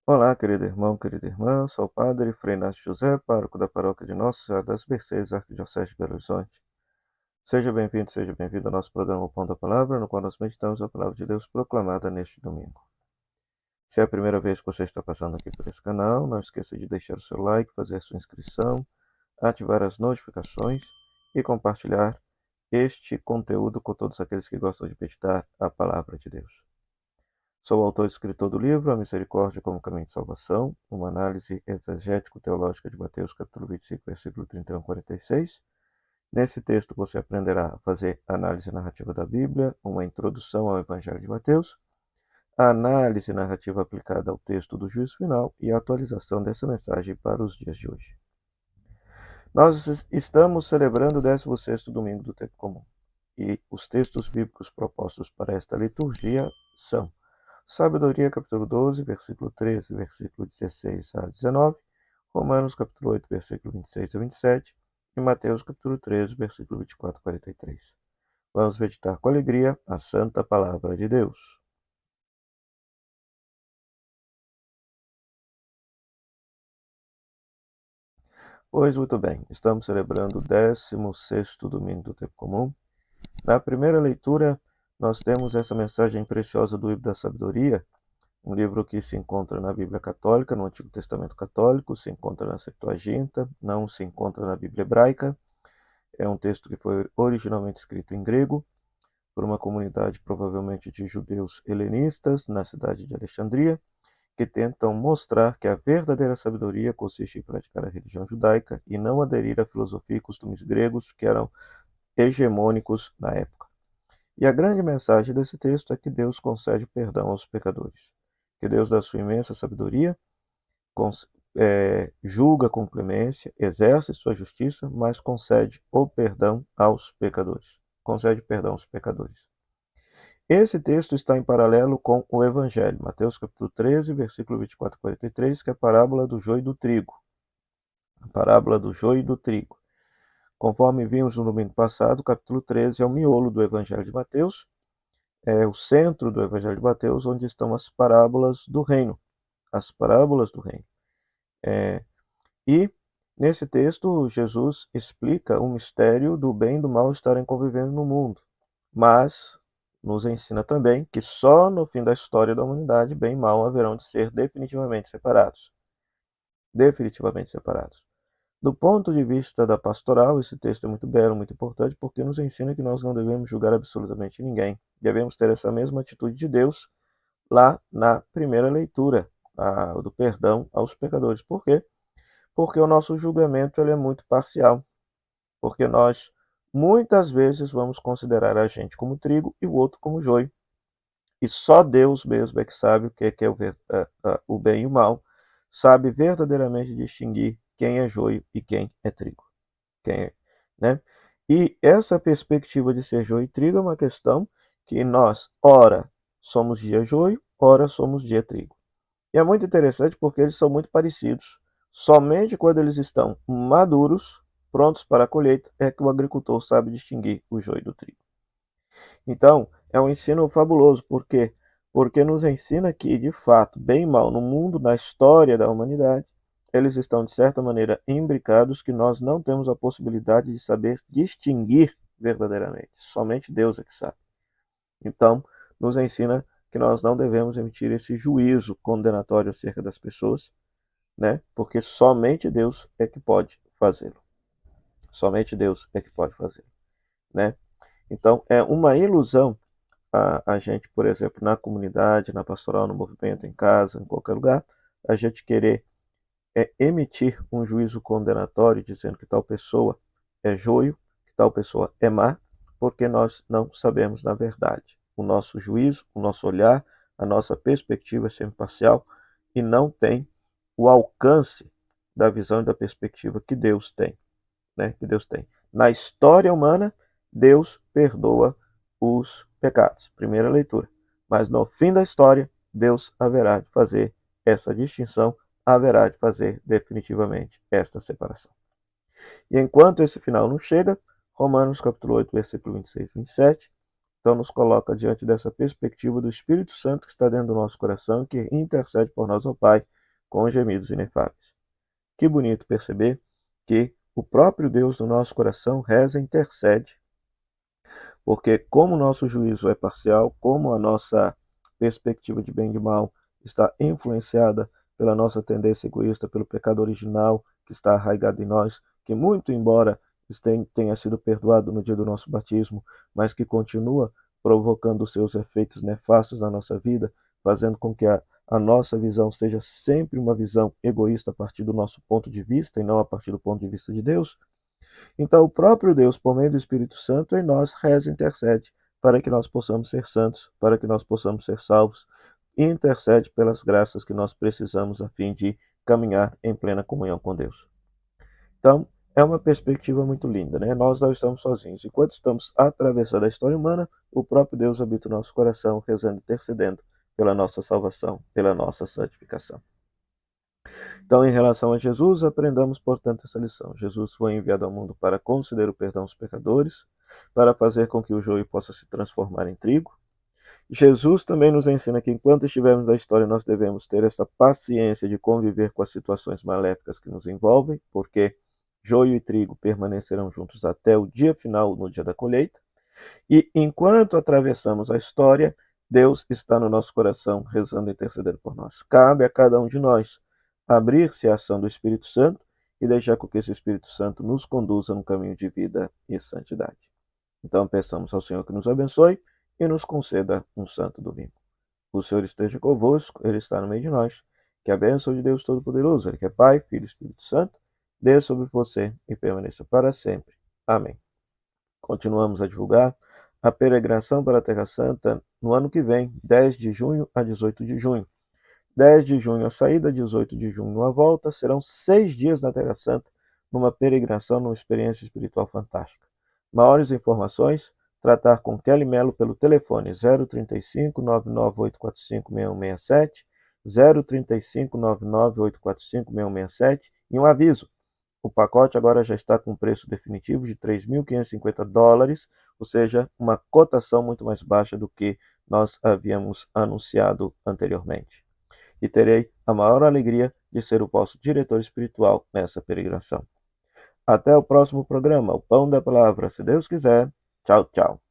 Olá, querido irmão, querida irmã, sou o padre Frei Inácio José, pároco da paróquia de Nossa Senhora das Mercês, Arquidiocese de Belo Horizonte. Seja bem-vindo ao nosso programa O Pão da Palavra, no qual nós meditamos a Palavra de Deus proclamada neste domingo. Se é a primeira vez que você está passando aqui por esse canal, não esqueça de deixar o seu like, fazer a sua inscrição, ativar as notificações e compartilhar este conteúdo com todos aqueles que gostam de meditar a Palavra de Deus. Sou o autor e escritor do livro A Misericórdia como Caminho de Salvação, uma análise exegético-teológica de Mateus capítulo 25, versículo 31 a 46. Nesse texto você aprenderá a fazer análise narrativa da Bíblia, uma introdução ao Evangelho de Mateus, a análise narrativa aplicada ao texto do juízo final e a atualização dessa mensagem para os dias de hoje. Nós estamos celebrando o 16º domingo do tempo comum e os textos bíblicos propostos para esta liturgia são Sabedoria, capítulo 12, versículo 13, versículo 16 a 19, Romanos, capítulo 8, versículo 26 a 27, e Mateus, capítulo 13, versículo 24 a 43. Vamos meditar com alegria a santa palavra de Deus. Pois muito bem, estamos celebrando o 16º domingo do tempo comum. Na primeira leitura, nós temos essa mensagem preciosa do livro da sabedoria, um livro que se encontra na Bíblia Católica, no Antigo Testamento Católico, se encontra na Septuaginta, não se encontra na Bíblia Hebraica. É um texto que foi originalmente escrito em grego, por uma comunidade provavelmente de judeus helenistas na cidade de Alexandria, que tentam mostrar que a verdadeira sabedoria consiste em praticar a religião judaica e não aderir à filosofia e costumes gregos que eram hegemônicos na época. E a grande mensagem desse texto é que Deus concede perdão aos pecadores, que Deus, da sua imensa sabedoria, julga com clemência, exerce sua justiça, mas concede o perdão aos pecadores. Concede perdão aos pecadores. Esse texto está em paralelo com o Evangelho, Mateus capítulo 13, versículo 24 a 43, que é a parábola do joio e do trigo. A parábola do joio e do trigo. Conforme vimos no domingo passado, o capítulo 13 é o miolo do Evangelho de Mateus, é o centro do Evangelho de Mateus, onde estão as parábolas do reino. As parábolas do reino. E nesse texto, Jesus explica o mistério do bem e do mal estarem convivendo no mundo, mas nos ensina também que só no fim da história da humanidade, bem e mal haverão de ser definitivamente separados. Definitivamente separados. Do ponto de vista da pastoral, esse texto é muito belo, muito importante, porque nos ensina que nós não devemos julgar absolutamente ninguém. Devemos ter essa mesma atitude de Deus lá na primeira leitura, do perdão aos pecadores. Por quê? Porque o nosso julgamento ele é muito parcial, porque nós muitas vezes vamos considerar a gente como trigo e o outro como joio, e só Deus mesmo é que sabe o que é o bem e o mal, sabe verdadeiramente distinguir quem é joio e quem é trigo, né? E essa perspectiva de ser joio e trigo é uma questão que nós, ora, somos dia joio, ora somos dia trigo. E é muito interessante porque eles são muito parecidos. Somente quando eles estão maduros, prontos para a colheita, é que o agricultor sabe distinguir o joio do trigo. Então, é um ensino fabuloso, por quê? Porque nos ensina que, de fato, bem e mal no mundo, na história da humanidade, eles estão, de certa maneira, imbricados que nós não temos a possibilidade de saber distinguir verdadeiramente. Somente Deus é que sabe. Então, nos ensina que nós não devemos emitir esse juízo condenatório acerca das pessoas, né? Porque somente Deus é que pode fazê-lo. Somente Deus é que pode fazê-lo, né? Então, é uma ilusão a gente, por exemplo, na comunidade, na pastoral, no movimento, em casa, em qualquer lugar, a gente querer emitir um juízo condenatório dizendo que tal pessoa é joio, que tal pessoa é má, porque nós não sabemos na verdade. O nosso juízo, o nosso olhar, a nossa perspectiva é sempre parcial e não tem o alcance da visão e da perspectiva que Deus tem, né? Que Deus tem. Na história humana, Deus perdoa os pecados. Primeira leitura. Mas no fim da história, Deus haverá de fazer essa distinção, haverá de fazer definitivamente esta separação. E enquanto esse final não chega, Romanos capítulo 8, versículo 26 e 27, então nos coloca diante dessa perspectiva do Espírito Santo que está dentro do nosso coração, que intercede por nós ao Pai, com gemidos inefáveis. Que bonito perceber que o próprio Deus do nosso coração reza e intercede, porque como o nosso juízo é parcial, como a nossa perspectiva de bem e de mal está influenciada pela nossa tendência egoísta, pelo pecado original que está arraigado em nós, que muito embora tenha sido perdoado no dia do nosso batismo, mas que continua provocando seus efeitos nefastos na nossa vida, fazendo com que a nossa visão seja sempre uma visão egoísta a partir do nosso ponto de vista e não a partir do ponto de vista de Deus. Então, o próprio Deus, por meio do Espírito Santo, em nós reza e intercede para que nós possamos ser santos, para que nós possamos ser salvos, e intercede pelas graças que nós precisamos a fim de caminhar em plena comunhão com Deus. Então, é uma perspectiva muito linda, né? Nós não estamos sozinhos. Enquanto estamos atravessando a história humana, o próprio Deus habita o nosso coração, rezando e intercedendo pela nossa salvação, pela nossa santificação. Então, em relação a Jesus, aprendamos, portanto, essa lição. Jesus foi enviado ao mundo para conceder o perdão aos pecadores, para fazer com que o joio possa se transformar em trigo. Jesus também nos ensina que, enquanto estivermos na história, nós devemos ter essa paciência de conviver com as situações maléficas que nos envolvem, porque joio e trigo permanecerão juntos até o dia final, no dia da colheita. E enquanto atravessamos a história, Deus está no nosso coração, rezando e intercedendo por nós. Cabe a cada um de nós abrir-se à ação do Espírito Santo e deixar com que esse Espírito Santo nos conduza no caminho de vida e santidade. Então, peçamos ao Senhor que nos abençoe e nos conceda um santo domingo. O Senhor esteja convosco, Ele está no meio de nós. Que a bênção de Deus Todo-Poderoso, Ele que é Pai, Filho e Espírito Santo, desça sobre você e permaneça para sempre. Amém. Continuamos a divulgar a peregrinação para a Terra Santa no ano que vem, 10 de junho a 18 de junho. 10 de junho a saída, 18 de junho a volta, serão 6 dias na Terra Santa, numa peregrinação, numa experiência espiritual fantástica. Maiores informações, tratar com Kelly Mello pelo telefone 035 99845 6167, 035 99845 6167, e um aviso: o pacote agora já está com preço definitivo de $3.550, ou seja, uma cotação muito mais baixa do que nós havíamos anunciado anteriormente. E terei a maior alegria de ser o vosso diretor espiritual nessa peregrinação. Até o próximo programa, o Pão da Palavra, se Deus quiser. Tchau, tchau.